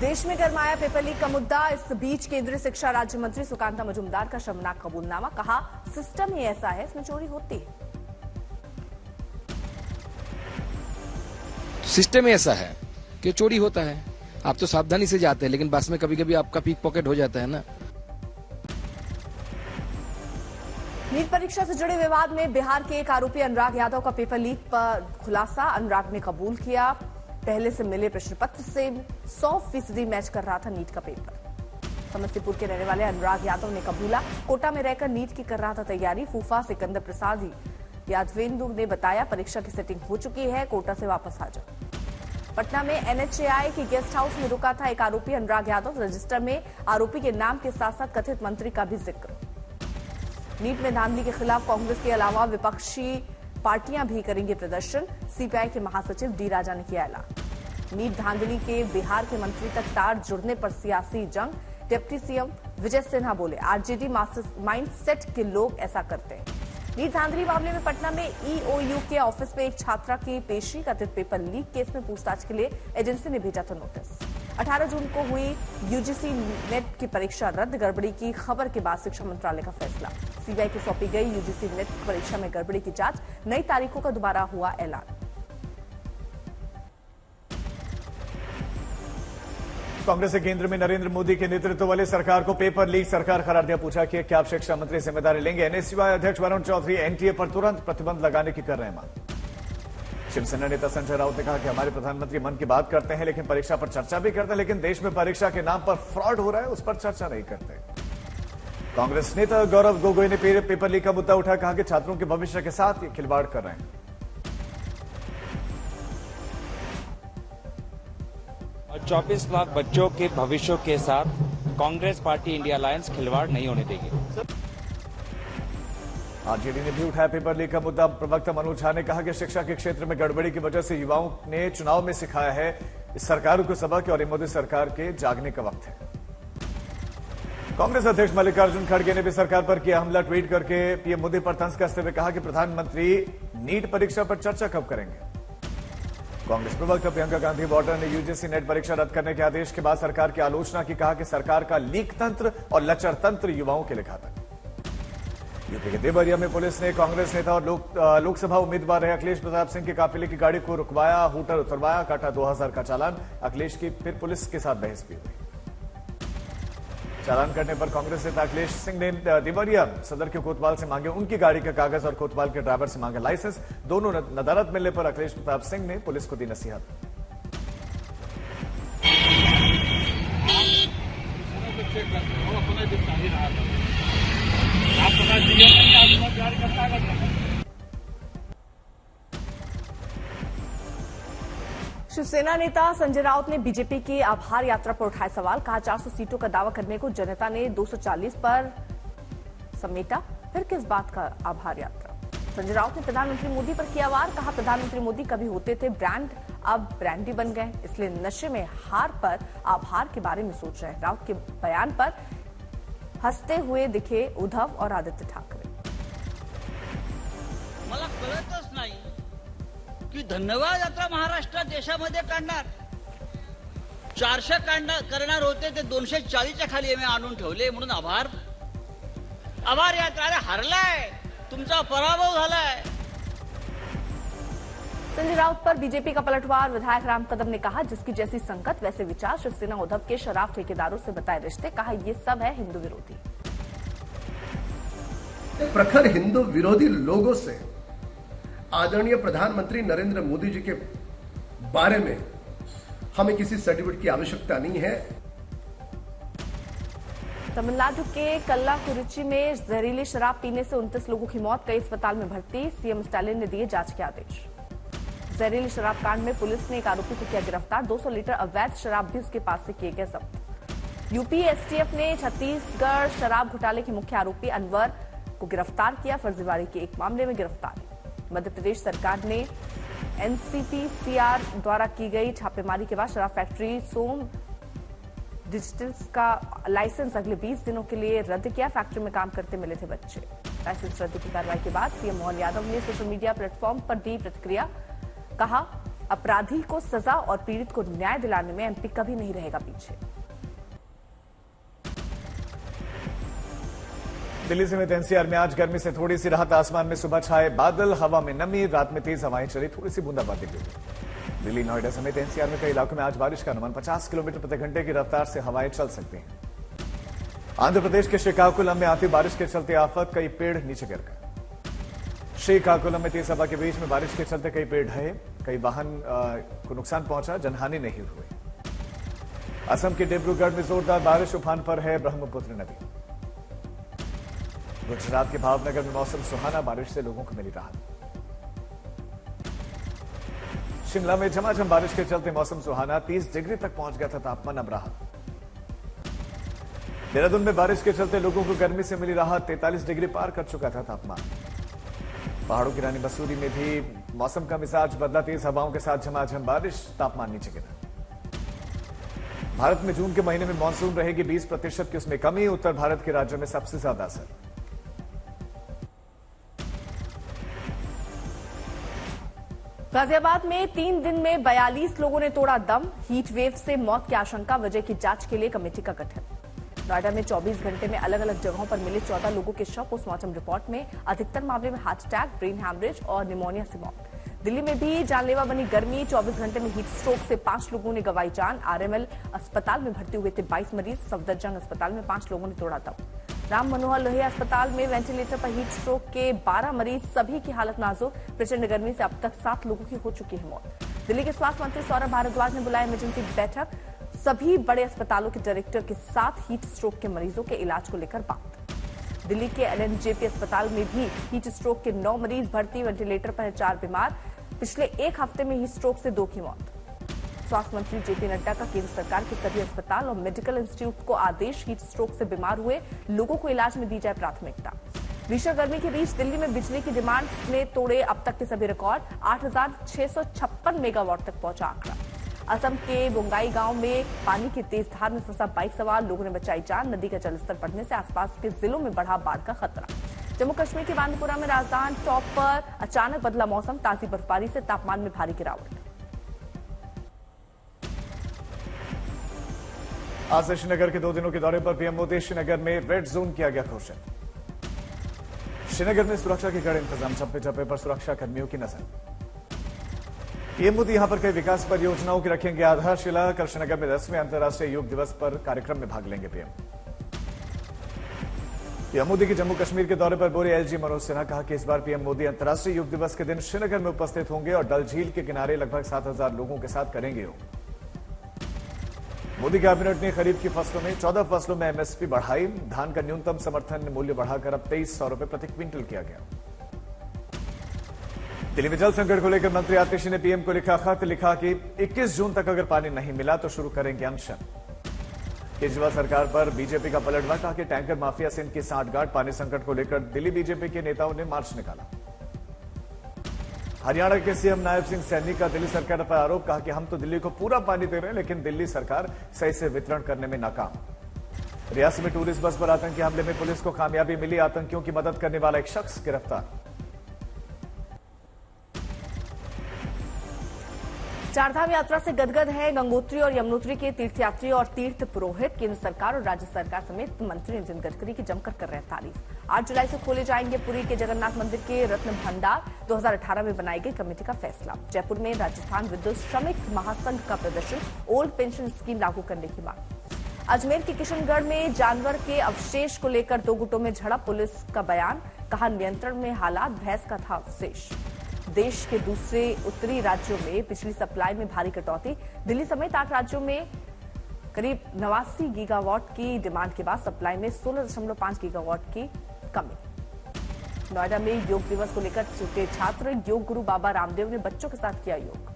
देश में गरमाया paper leak का मुद्दा। इस बीच केंद्रीय शिक्षा राज्य मंत्री सुकांता मजूमदार का शर्मनाक कबूलनामा। कहा, सिस्टम ही ऐसा है, इसमें चोरी होती है। सिस्टम ऐसा है कि चोरी होता है। आप तो सावधानी से जाते हैं, लेकिन बस में कभी कभी आपका पिक पॉकेट हो जाता है ना। नीट परीक्षा से जुड़े विवाद में बिहार के एक आरोपी अनुराग यादव का पेपर लीक पर खुलासा। अनुराग ने कबूल किया, पहले से मिले प्रश्न पत्र से 100% मैच कर रहा था नीट का पेपर। समस्तीपुर के रहने वाले अनुराग यादव ने कबूला, कोटा में रहकर नीट की कर रहा था तैयारी। फूफा सिकंदर प्रसाद यादवेंदु ने बताया, परीक्षा की सेटिंग हो चुकी है, कोटा से वापस आ जाओ। पटना में एनएचएआई की गेस्ट हाउस में रुका था एक आरोपी अनुराग यादव। रजिस्टर में आरोपी के नाम के साथ साथ कथित मंत्री का भी जिक्र। नीट में धांधली के खिलाफ कांग्रेस के अलावा विपक्षी पार्टियां भी करेंगे प्रदर्शन। सीपीआई के महासचिव डी राजा ने किया ऐलान। नीट धांधली के बिहार के मंत्री तक तार जुड़ने पर सियासी जंग। डिप्टी सीएम विजय सिन्हा बोले, आरजेडी माइंडसेट के लोग ऐसा करते हैं। नीट धांधली मामले में पटना में ईओयू के ऑफिस में एक छात्रा की पेशी। कथित पेपर लीक केस में पूछताछ के लिए एजेंसी ने भेजा था नोटिस। 18 जून को हुई यूजीसी नेट की परीक्षा रद्द। गड़बड़ी की खबर के बाद शिक्षा मंत्रालय का फैसला। सीबीआई को सौंपी गई यूजीसी नेट परीक्षा में गड़बड़ी की जांच। नई तारीखों का दोबारा हुआ ऐलान। कांग्रेस के केंद्र में नरेंद्र मोदी के नेतृत्व वाली सरकार को पेपर लीक सरकार करार दिया। पूछा कि क्या आप शिक्षा मंत्री जिम्मेदारी लेंगे? एनएसयूआई अध्यक्ष वरुण चौधरी एनटीए पर तुरंत प्रतिबंध लगाने की कर रहे हैं मांग। शिवसेना नेता संजय राउत ने कहा कि हमारे प्रधानमंत्री मन की बात करते हैं, लेकिन परीक्षा पर चर्चा भी करते हैं, लेकिन देश में परीक्षा के नाम पर फ्रॉड हो रहा है, उस पर चर्चा नहीं करते। कांग्रेस नेता गौरव गोगोई ने पेपर लीक का मुद्दा उठा, कहा कि छात्रों के भविष्य के साथ ये खिलवाड़ कर रहे हैं। 24 लाख बच्चों के भविष्य के साथ कांग्रेस पार्टी इंडिया अलायंस खिलवाड़ नहीं होने देगी। आरजेडी ने भी उठाया पेपर लीक का मुद्दा। प्रवक्ता मनोज झा ने कहा कि शिक्षा के क्षेत्र में गड़बड़ी की वजह से युवाओं ने चुनाव में सिखाया है इस सरकार को सबक और मोदी सरकार के जागने का वक्त है। कांग्रेस अध्यक्ष मल्लिकार्जुन खड़गे ने भी सरकार पर किया हमला। ट्वीट करके पीएम मोदी पर तंज कसते हुए कहा कि प्रधानमंत्री नीट परीक्षा पर चर्चा कब करेंगे। कांग्रेस प्रवक्ता प्रियंका गांधी वाड्रा ने यूजीसी नेट परीक्षा रद्द करने के आदेश के बाद सरकार की आलोचना की। कहा कि सरकार का लीक तंत्र और लचर तंत्र युवाओं के लिए घातक। यूपी के देवरिया में पुलिस ने कांग्रेस नेता और लोकसभा उम्मीदवार रहे अखिलेश प्रताप सिंह के काफिले की गाड़ी को रुकवाया, हूटर उतरवाया, काटा 2000 का चालान। अखिलेश की फिर पुलिस के साथ बहस भी हुई। चालान करने पर कांग्रेस नेता अखिलेश सिंह ने देवरिया सदर के कोतवाल से मांगे उनकी गाड़ी का कागज और कोतवाल के ड्राइवर से मांगा लाइसेंस। दोनों नदारद मिलने पर अखिलेश प्रताप सिंह ने पुलिस को दी नसीहत। शिवसेना नेता संजय राउत ने बीजेपी की आभार यात्रा पर उठाए सवाल। कहा, 400 सीटों का दावा करने को जनता ने 240 पर समेटा, फिर किस बात का आभार यात्रा? संजय राउत ने प्रधानमंत्री मोदी पर किया वार। कहा, प्रधानमंत्री मोदी कभी होते थे ब्रांड, अब ब्रांडी बन गए, इसलिए नशे में हार पर आभार के बारे में सोच रहे हैं। राउत के बयान पर हंसते हुए दिखे उद्धव और आदित्य ठाकरे। मला कळतच नाही की धन्यवाद यात्रा महाराष्ट्रात देशामध्ये काढणार 400 करणार होते ते 240च्या खाली मी आणून ठेवले म्हणून आभार यात्रा। अरे हरलाय, तुमचा पराभव झालाय। संजय राउत पर बीजेपी का पलटवार। विधायक राम कदम ने कहा, जिसकी जैसी संगत वैसे विचार। शिवसेना उद्धव के शराब ठेकेदारों से बताए रिश्ते। कहा, ये सब है हिंदू विरोधी। प्रखर हिंदू विरोधी लोगों से आदरणीय प्रधानमंत्री नरेंद्र मोदी जी के बारे में हमें किसी सर्टिफिकेट की आवश्यकता नहीं है। तमिलनाडु के कल्लाकुरिची में जहरीली शराब पीने से 29 लोगों की मौत। कई अस्पताल में भर्ती। सीएम स्टालिन ने दिए जांच के आदेश। जहरीली शराब कांड में पुलिस ने एक आरोपी को किया गिरफ्तार। 200 लीटर अवैध शराब भी उसके पास से किए गए जब्त। यूपी एसटीएफ ने छत्तीसगढ़ शराब घोटाले के मुख्य आरोपी अनवर को गिरफ्तार किया। फर्जीवाड़े के एक मामले में गिरफ्तार। मध्य प्रदेश सरकार ने एनसीपीसीआर द्वारा की गई छापेमारी के बाद शराब फैक्ट्री सोम डिजिटल्स का लाइसेंस अगले 20 दिनों के लिए रद्द किया। फैक्ट्री में काम करते मिले थे बच्चे। लाइसेंस रद्द की कार्रवाई के बाद सीएम मोहन यादव ने सोशल मीडिया प्लेटफॉर्म पर दी प्रतिक्रिया। कहा, अपराधी को सजा और पीड़ित को न्याय दिलाने में एमपी कभी नहीं रहेगा पीछे। दिल्ली समेत एनसीआर में आज गर्मी से थोड़ी सी राहत। आसमान में सुबह छाए बादल, हवा में नमी, रात में तेज हवाएं चली, थोड़ी सी बूंदाबांदी भी हुई। दिल्ली, नोएडा समेत एनसीआर में कई इलाकों में आज बारिश का अनुमान। 50 किलोमीटर प्रति घंटे की रफ्तार से हवाएं चल सकती हैं। आंध्र प्रदेश के श्रीकाकुलम में आती बारिश के चलते आफत, कई पेड़ नीचे गिर गए। श्रीकाकुलम में तेज हवा के बीच में बारिश के चलते कई पेड़ ढहे, कई वाहन को नुकसान पहुंचा, जनहानि नहीं हुई। असम के डिब्रूगढ़ में जोरदार बारिश, उफान पर है ब्रह्मपुत्र नदी। गुजरात के भावनगर में मौसम सुहाना, बारिश से लोगों को मिली राहत। शिमला में झमाझम बारिश के चलते मौसम सुहाना, 30 डिग्री तक पहुंच गया था तापमान, अब राहत। देहरादून में बारिश के चलते लोगों को गर्मी से मिली राहत, 43 डिग्री पार कर चुका था तापमान। पहाड़ों की रानी मसूरी में भी मौसम का मिजाज बदला, तेज हवाओं के साथ झमाझम बारिश, तापमान नीचे गिरा। भारत में जून के महीने में मानसून रहेगी 20% की उसमें कमी, उत्तर भारत के राज्यों में सबसे ज्यादा असर। गाजियाबाद में 3 दिन में 42 लोगों ने तोड़ा दम, हीट वेव से मौत की आशंका, वजह की जांच के लिए कमेटी का गठन। नोएडा में 24 घंटे में अलग अलग जगहों पर मिले 14 लोगों के शव, पोस्टमार्टम रिपोर्ट में अधिकतर मामले में हार्ट अटैक, ब्रेन हैमरेज और निमोनिया से मौत। दिल्ली में भी जानलेवा बनी गर्मी, 24 घंटे में हीट स्ट्रोक से 5 लोगों ने गंवाई जान। आरएमएल अस्पताल में भर्ती हुए थे 22 मरीज, सफदरजंग अस्पताल में 5 लोगों ने तोड़ा दम। राम मनोहर लोहिया अस्पताल में वेंटिलेटर पर हीट स्ट्रोक के 12 मरीज, सभी की हालत नाजुक। प्रचंड गर्मी से अब तक 7 लोगों की हो चुकी है मौत। दिल्ली के स्वास्थ्य मंत्री सौरभ भारद्वाज ने बुलाया इमरजेंसी बैठक, सभी बड़े अस्पतालों के डायरेक्टर के साथ हीट स्ट्रोक के मरीजों के इलाज को लेकर बात। दिल्ली के एलएनजेपी अस्पताल में भी हीट स्ट्रोक के 9 मरीज भर्ती, वेंटिलेटर पर 4 बीमार। पिछले 1 हफ्ते में हीट स्ट्रोक से 2 की मौत। स्वास्थ्य मंत्री जेपी नड्डा का केंद्र सरकार के सभी अस्पताल और मेडिकल इंस्टीट्यूट को आदेश, हीट स्ट्रोक से बीमार हुए लोगों को इलाज में दी जाए प्राथमिकता। भीषण गर्मी के बीच दिल्ली में बिजली की डिमांड ने तोड़े अब तक के सभी रिकॉर्ड, 8,656 मेगावाट तक पहुंचा आंकड़ा। असम के बोंगाई गांव में पानी की तेज धार में फंसा बाइक सवार, लोगों ने बचाई जान। नदी का जलस्तर बढ़ने से आसपास के जिलों में बढ़ा बाढ़ का खतरा। जम्मू कश्मीर के बांदीपुरा में राजधानी टॉप पर अचानक बदला मौसम, ताजी बर्फबारी से तापमान में भारी गिरावट। आज से श्रीनगर के 2 दिनों के दौरे पर पीएम मोदी। श्रीनगर में रेड जोन किया गया घोषित। श्रीनगर में सुरक्षा के कड़े इंतजाम, चप्पे चप्पे पर सुरक्षा कर्मियों की नजर। पीएम मोदी यहां पर कई विकास परियोजनाओं की रखेंगे आधारशिला। कल श्रीनगर में 10वें अंतर्राष्ट्रीय योग दिवस पर कार्यक्रम में भाग लेंगे पीएम मोदी के जम्मू कश्मीर के दौरे पर बोले एलजी मनोज सिन्हा। कहा कि इस बार पीएम मोदी अंतर्राष्ट्रीय योग दिवस के दिन श्रीनगर में उपस्थित होंगे और डल झील के किनारे लगभग 7,000 लोगों के साथ करेंगे योग। मोदी कैबिनेट ने खरीफ की फसलों में 14 फसलों में एमएसपी बढ़ाई। धान का न्यूनतम समर्थन मूल्य बढ़ाकर अब 2300 रुपए प्रति क्विंटल किया गया। दिल्ली में जल संकट को लेकर मंत्री आतिशी ने पीएम को लिखा खत, लिखा कि 21 जून तक अगर पानी नहीं मिला तो शुरू करेंगे अनशन। केजरीवाल सरकार पर बीजेपी का पलटवार, कहा कि टैंकर माफिया से इनकी सांठगांठ। पानी संकट को लेकर दिल्ली बीजेपी के नेताओं ने मार्च निकाला। हरियाणा के सीएम नायब सिंह सैनी का दिल्ली सरकार पर आरोप, कहा कि हम तो दिल्ली को पूरा पानी दे रहे हैं लेकिन दिल्ली सरकार सही से वितरण करने में नाकाम। रियासी में टूरिस्ट बस पर आतंकी हमले में पुलिस को कामयाबी मिली, आतंकियों की मदद करने वाला एक शख्स गिरफ्तार। चारधाम यात्रा से गदगद है गंगोत्री और यमुनोत्री के तीर्थयात्री और तीर्थ पुरोहित। केंद्र सरकार और राज्य सरकार समेत मंत्री नितिन गडकरी की जमकर कर रहे हैं तारीफ। 8 जुलाई से खोले जाएंगे पुरी के जगन्नाथ मंदिर के रत्न भंडार। 2018 में बनाई गई कमेटी का फैसला। जयपुर में राजस्थान विद्युत श्रमिक महासंघ का प्रदर्शन, ओल्ड पेंशन स्कीम लागू करने की मांग। अजमेर के किशनगढ़ में जानवर के अवशेष को लेकर 2 गुटों में झड़प, पुलिस का बयान, कहा नियंत्रण में हालात, भैंस का था अवशेष। देश के दूसरे उत्तरी राज्यों में बिजली सप्लाई में भारी कटौती। दिल्ली समेत 8 राज्यों में करीब 89 गीगावाट की डिमांड के बाद सप्लाई में 16.5 गीगावाट की कमी। नोएडा में योग दिवस को लेकर छूटे छात्र, योग गुरु बाबा रामदेव ने बच्चों के साथ किया योग।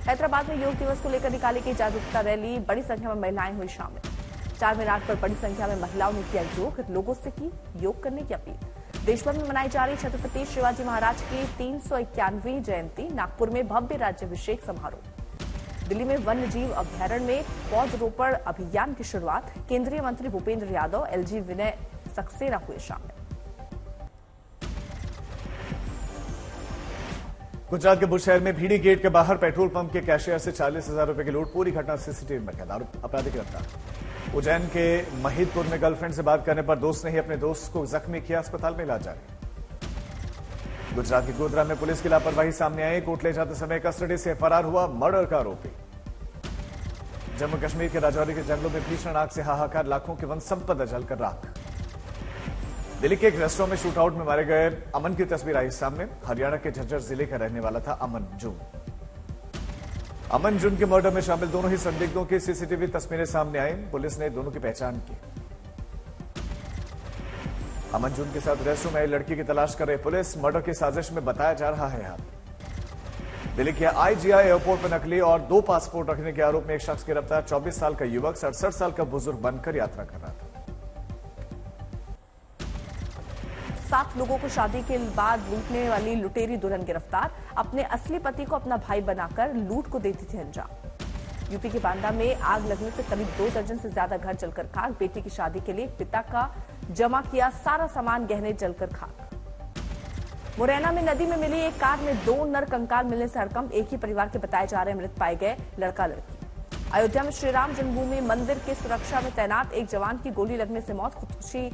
हैदराबाद में योग दिवस को लेकर निकाली गई जागरूकता रैली, बड़ी संख्या में महिलाएं हुई शामिल। चार मीनार पर बड़ी संख्या में महिलाओं ने किया योग, लोगों से की योग करने की अपील। देश भर में मनाई जा रही छत्रपति शिवाजी महाराज की 391वीं जयंती, नागपुर में भव्य राज्याभिषेक समारोह। दिल्ली में वन्य जीव अभ्यारण्य में पौधरोपण अभियान की शुरुआत, केंद्रीय मंत्री भूपेंद्र यादव, एलजी विनय सक्सेना हुए शामिल। गुजरात के बुशहर में भीड़ी गेट के बाहर पेट्रोल पंप के कैशियर से 40,000 रुपए की लूट, पूरी घटना सीसीटीवी में कैद, अपराधी गिरफ्तार। उज्जैन के महिदपुर में गर्लफ्रेंड से बात करने पर दोस्त ने ही अपने दोस्त को जख्मी किया, अस्पताल में इलाज जारी। गुजरात के गोधरा में पुलिस की लापरवाही सामने आई, कोर्ट ले जाते समय कस्टडी से फरार हुआ मर्डर का आरोपी। जम्मू कश्मीर के राजौरी के जंगलों में भीषण आग से हाहाकार, लाखों की वन संपदा जलकर राख। दिल्ली के एक रेस्टोरेंट में शूटआउट में मारे गए अमन की तस्वीर आई सामने। हरियाणा के झज्जर जिले का रहने वाला था अमन जून। अमन जून के मर्डर में शामिल दोनों ही संदिग्धों की सीसीटीवी तस्वीरें सामने आई, पुलिस ने दोनों की पहचान की। अमन जून के साथ रेस्टोरेंट में आई लड़की की तलाश कर रही पुलिस, मर्डर की साजिश में बताया जा रहा है हाथ। दिल्ली के आईजीआई एयरपोर्ट पर नकली और 2 पासपोर्ट रखने के आरोप में एक शख्स गिरफ्तार। 24 साल का युवक 67 साल का बुजुर्ग बनकर यात्रा कर रहा था। 7 लोगों को शादी के बाद लूटने वाली लुटेरी दुल्हन गिरफ्तार। अपने असली पति को अपना भाई बनाकर लूट को देती थी अंजाम। यूपी के बांदा में आग लगने से करीब 2 दर्जन से ज्यादा घर जलकर खाक। बेटी की शादी के लिए पिता का जमा किया सारा सामान, गहने जलकर खाक। मुरैना में नदी में मिली एक कार में 2 नर कंकाल मिलने से हड़कंप। एक ही परिवार के बताए जा रहे मृत पाए गए लड़का लड़की। अयोध्या में श्रीराम जन्मभूमि मंदिर के सुरक्षा में तैनात एक जवान की गोली लगने से मौत। खुदकुशी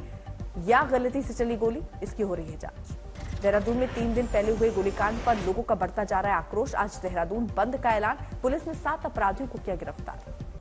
या गलती से चली गोली, इसकी हो रही है जांच। देहरादून में 3 दिन पहले हुए गोलीकांड पर लोगों का बढ़ता जा रहा है आक्रोश। आज देहरादून बंद का ऐलान, पुलिस ने 7 अपराधियों को किया गिरफ्तार।